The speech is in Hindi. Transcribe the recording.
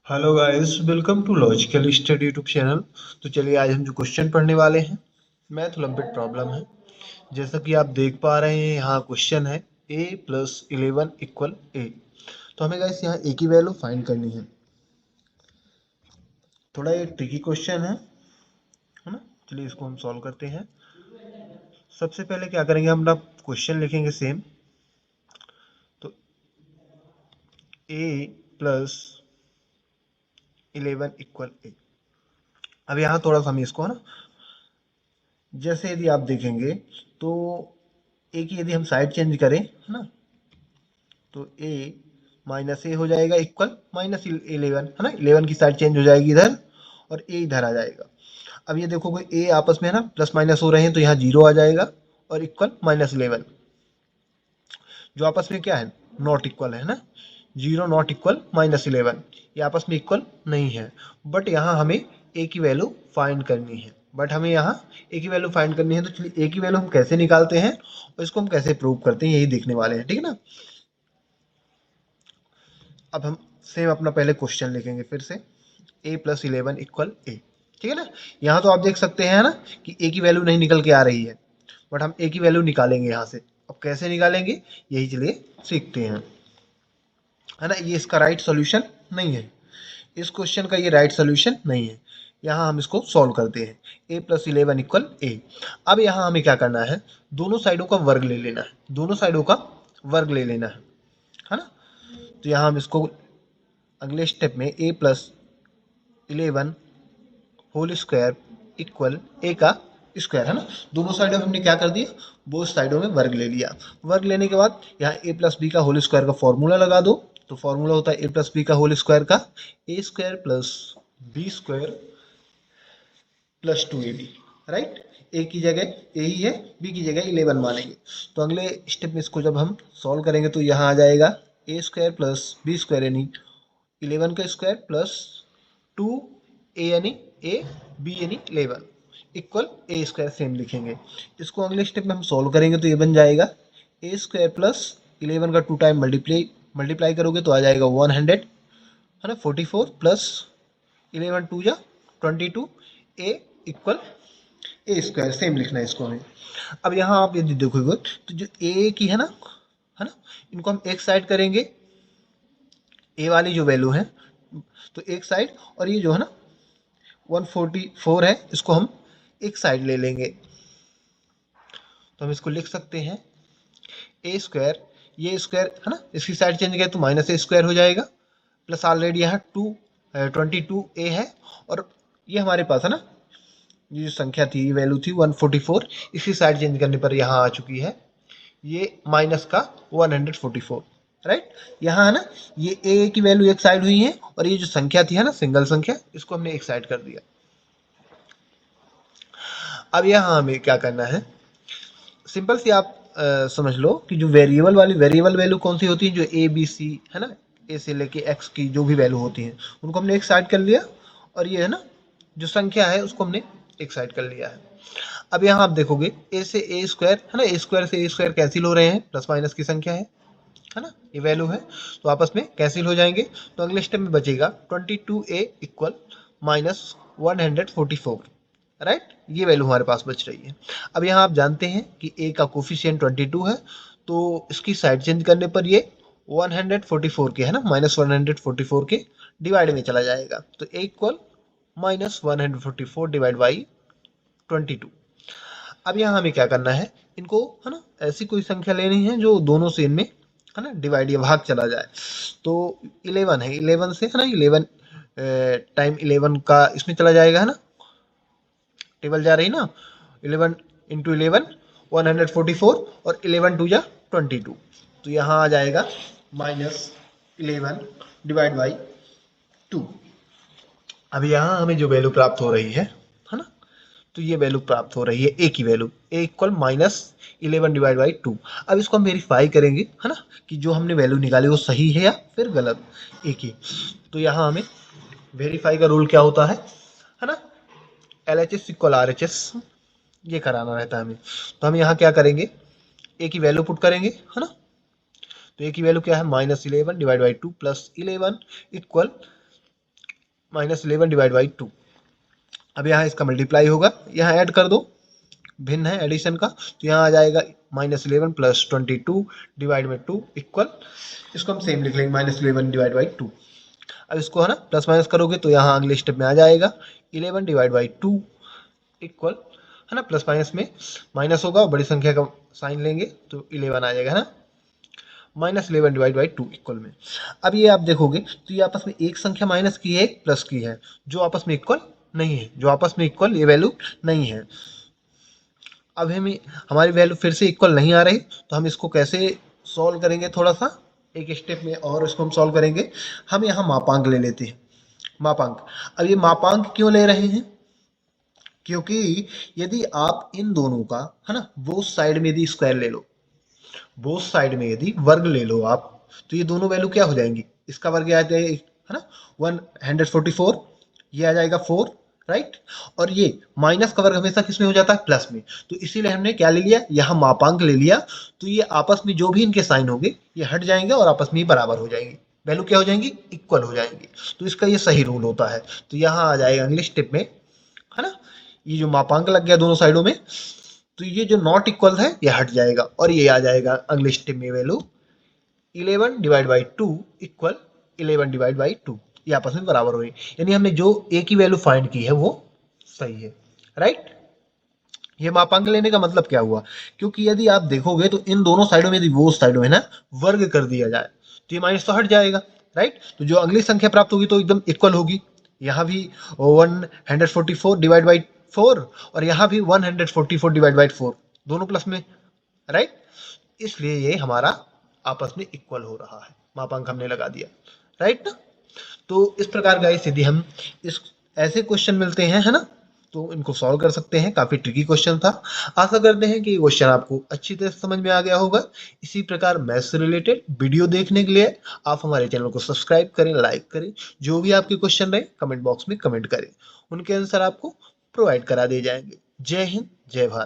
Hello guys, welcome to logical study YouTube channel. तो चलिए आज हम जो क्वेश्चन पढ़ने वाले हैं, मैथ ओलंपिक प्रॉब्लम है। जैसा कि आप देख पा रहे हैं, यहाँ क्वेश्चन है a प्लस 11 इक्वल a। तो हमें गाइस यहाँ a की वैल्यू फाइंड करनी है। थोड़ा ये ट्रिकी क्वेश्चन है ना। चलिए इसको हम सॉल्व करते हैं। सबसे पहले क्या करेंगे, हम अपना क्वेश्चन लिखेंगे सेम। तो a प्लस 11 इक्वल a। अब यहाँ थोड़ा सा हम इसको है ना, जैसे यदि आप देखेंगे तो ए की यदि हम साइड चेंज करें है ना, तो ए माइनस ए हो जाएगा इक्वल माइनस 11 है ना। 11 की साइड चेंज हो जाएगी इधर और ए इधर आ जाएगा। अब ये देखोगे ए आपस में है ना प्लस माइनस हो रहे हैं, तो यहाँ जीरो आ जाएगा और इक्वल माइनस 11, जो आपस में क्या है, नॉट इक्वल है ना। जीरो नॉट इक्वल माइनस 11, ये आपस में इक्वल नहीं है। बट यहाँ हमें ए की वैल्यू फाइंड करनी है। तो चलिए ए की वैल्यू हम कैसे निकालते हैं और इसको हम कैसे प्रूव करते हैं, यही देखने वाले हैं, ठीक है ना। अब हम सेम अपना पहले क्वेश्चन लिखेंगे फिर से, a प्लस 11 इक्वल a। ठीक है ना। यहाँ तो आप देख सकते हैं ना कि a की वैल्यू नहीं निकल के आ रही है, बट हम a की वैल्यू निकालेंगे यहाँ से। अब कैसे निकालेंगे, यही चलिए सीखते हैं, है ना। ये इसका राइट सॉल्यूशन नहीं है, इस क्वेश्चन का ये राइट सॉल्यूशन नहीं है। यहाँ हम इसको सॉल्व करते हैं, a प्लस 11 इक्वल a। अब यहाँ हमें क्या करना है, दोनों साइडों का वर्ग ले लेना है, है ना। तो यहाँ हम इसको अगले स्टेप में a plus 11 whole square equal a का स्क्वायर, है ना। दोनों साइडों में हमने क्या कर दिया, बोथ साइडों में वर्ग ले लिया। वर्ग लेने के बाद यहाँ a प्लस बी का होल स्क्वायर का फॉर्मूला लगा दो। तो फॉर्मूला होता है a प्लस बी का होल स्क्वायर का a square plus B square plus 2ab, right. a की जगह a ही है, b की जगह 11 मानेंगे। तो अगले स्टेप में इसको जब हम सॉल्व करेंगे तो यहाँ आ जाएगा a square plus B square यानी 11 का स्क्वायर प्लस 2a यानी a, b यानी 11 इक्वल a स्क्वायर सेम लिखेंगे। इसको अगले स्टेप में हम सॉल्व करेंगे तो ये बन जाएगा a स्क्वायर प्लस 11 का 2 टाइम मल्टीप्लाई करोगे तो आ जाएगा 100, है ना। 44 प्लस 11 टू जा 22 a equal A square same लिखना है इसको हमें। अब यहाँ आप यदि देखोगे तो जो a की है ना, इनको हम एक साइड करेंगे, a वाली जो वैल्यू है तो एक साइड, और ये जो है ना 144 है, इसको हम एक साइड ले लेंगे। तो हम इसको लिख सकते हैं ए स्क्वायर, ये स्क्वायर है ना, इसकी साइड चेंज किया तो माइनस ए स्क्वायर हो जाएगा, प्लस ऑलरेडी यहाँ 22a है, और ये हमारे पास है ना, ये जो संख्या थी वैल्यू थी 144, इसी साइड चेंज करने पर यहाँ आ चुकी है ये माइनस का 144, राइट। यहाँ है ना, ये a की वैल्यू एक साइड हुई है और ये जो संख्या थी है ना, सिंगल संख्या, इसको हमने एक साइड कर दिया। अब यहाँ हमें क्या करना है, सिंपल सी आप समझ लो कि जो वेरिएबल वैल्यू कौन सी होती है, जो ए बी सी है ना, ए से लेके एक्स की जो भी वैल्यू होती है उनको हमने एक साइड कर लिया, और ये है ना जो संख्या है उसको हमने एक साइड कर लिया है। अब यहाँ आप देखोगे ए से ए स्क्वायर है ना, ए स्क्वायर से ए स्क्वायर कैंसिल हो रहे हैं, प्लस माइनस की संख्या है ना, ये वैल्यू है, तो आपस में कैंसिल हो जाएंगे। तो अगले स्टेप में बचेगा 22a इक्वल माइनस 144, राइट। ये वैल्यू हमारे पास बच रही है। अब यहाँ आप जानते हैं कि a का कोफिशिएंट 22 है, तो इसकी साइड चेंज करने पर ये 144 के है ना, माइनस 144 के डिवाइड में चला जाएगा। तो a equal minus 144 divide by 22। अब यहाँ हमें क्या करना है, इनको है ना ऐसी कोई संख्या लेनी है जो दोनों से इनमें है ना डिवाइड या भाग चला जाए। तो 11 है, 11 से है ना 11 टाइम 11 का इसमें चला जाएगा, है ना, टेबल जा रही ना, 11 इंटू 11 144 और 11 टू जा 22, तो यहाँ आ जाएगा माइनस 11 डिवाइड बाई 2। अब यहाँ हमें जो वैल्यू प्राप्त हो रही है ना, तो ये वैल्यू प्राप्त हो रही है ए की value, A equal minus 11 divide by 2। अब इसको हम वेरीफाई करेंगे है ना कि जो हमने वैल्यू निकाली वो सही है या फिर गलत ए की। तो यहाँ हमें वेरीफाई का रूल क्या होता है ना, L H S equal R H S, ये कराना रहता है हमें। तो हम यहाँ क्या करेंगे, ए की वैल्यू पुट करेंगे, है ना। तो ए की वैल्यू क्या है, minus 11 divide by 2 plus 11 equal -11 divide by 2। अब यहाँ इसका मल्टीप्लाई होगा, यहाँ ऐड कर दो, भिन्न है एडिशन का, तो यहाँ आ जाएगा -11 प्लस 22 डिवाइड बाई 2 इक्वल, इसको हम सेम लिख लेंगे -11 डिवाइड बाई 2। अब इसको है ना प्लस माइनस करोगे तो यहाँ अगले स्टेप में आ जाएगा 11 डिवाइड बाई 2 इक्वल, है ना, प्लस माइनस में माइनस होगा और बड़ी संख्या का साइन लेंगे तो 11 आ जाएगा, है ना, -11 डिवाइड बाई 2 इक्वल में। अब ये आप देखोगे तो ये आपस में एक संख्या माइनस की है, एक प्लस की है, जो आपस में इक्वल नहीं है, जो आपस में इक्वल ये वैल्यू नहीं है। अब हमें हमारी वैल्यू फिर से इक्वल नहीं आ रही, तो हम इसको कैसे सॉल्व करेंगे, थोड़ा सा एक स्टेप में और इसको हम सॉल्व करेंगे। हम यहाँ मापांक ले लेते हैं, मापांक। अब ये मापांक क्यों ले रहे हैं, क्योंकि यदि आप इन दोनों का, है ना, बोथ साइड में यदि स्क्वायर ले लो, बोथ साइड में यदि वर्ग ले लो आप, तो ये दोनों वैल्यू क्या हो जाएंगी, इसका वर्ग आ जाएगा, है ना, 144, ये आ जाएगा 4, राइट। और ये माइनस का वर्ग हमेशा किसमें हो जाता है, प्लस में, तो इसीलिए हमने क्या ले लिया, यहाँ मापांक ले लिया, तो ये आपस में जो भी इनके साइन होंगे ये हट जाएंगे और आपस में ही बराबर हो जाएंगे, वैल्यू क्या हो जाएंगी, इक्वल हो जाएंगी। तो इसका ये सही रूल होता है। तो यहाँ आ जाएगा अगले स्टेप में, है ना, ये जो मापांक लग गया दोनों साइडों में, तो ये जो नॉट इक्वल है ये हट जाएगा और ये आ जाएगा अगले स्टेप में value 11 divide by 2 equal 11 divide by 2, ये आपस में बराबर हो रही, यानी हमने जो ए की वैल्यू फाइंड की है वो सही है, राइट। ये मापांक लेने का मतलब क्या हुआ, क्योंकि यदि आप देखोगे तो इन दोनों साइडों में यदि वो साइडों में ना वर्ग कर दिया जाए तो ये माइनस तो हट जाएगा, राइट। तो जो अगली संख्या प्राप्त होगी तो एकदम इक्वल होगी, यहाँ भी 144 डिवाइड बाई 4 और यहाँ भी 144 डिवाइड बाई 4, दोनों प्लस में, राइट। इसलिए ये हमारा आपस में इक्वल हो रहा है, मापांक हमने लगा दिया, राइट ना। तो इस प्रकार गाइस यदि हम इस ऐसे क्वेश्चन मिलते हैं, है ना, तो इनको सॉल्व कर सकते हैं। काफी ट्रिकी क्वेश्चन था। आशा करते हैं कि ये क्वेश्चन आपको अच्छी तरह से समझ में आ गया होगा। इसी प्रकार मैथ्स से रिलेटेड वीडियो देखने के लिए आप हमारे चैनल को सब्सक्राइब करें, लाइक करें, जो भी आपके क्वेश्चन रहे कमेंट बॉक्स में कमेंट करें, उनके आंसर आपको प्रोवाइड करा दिए जाएंगे। जय हिंद, जय भारत।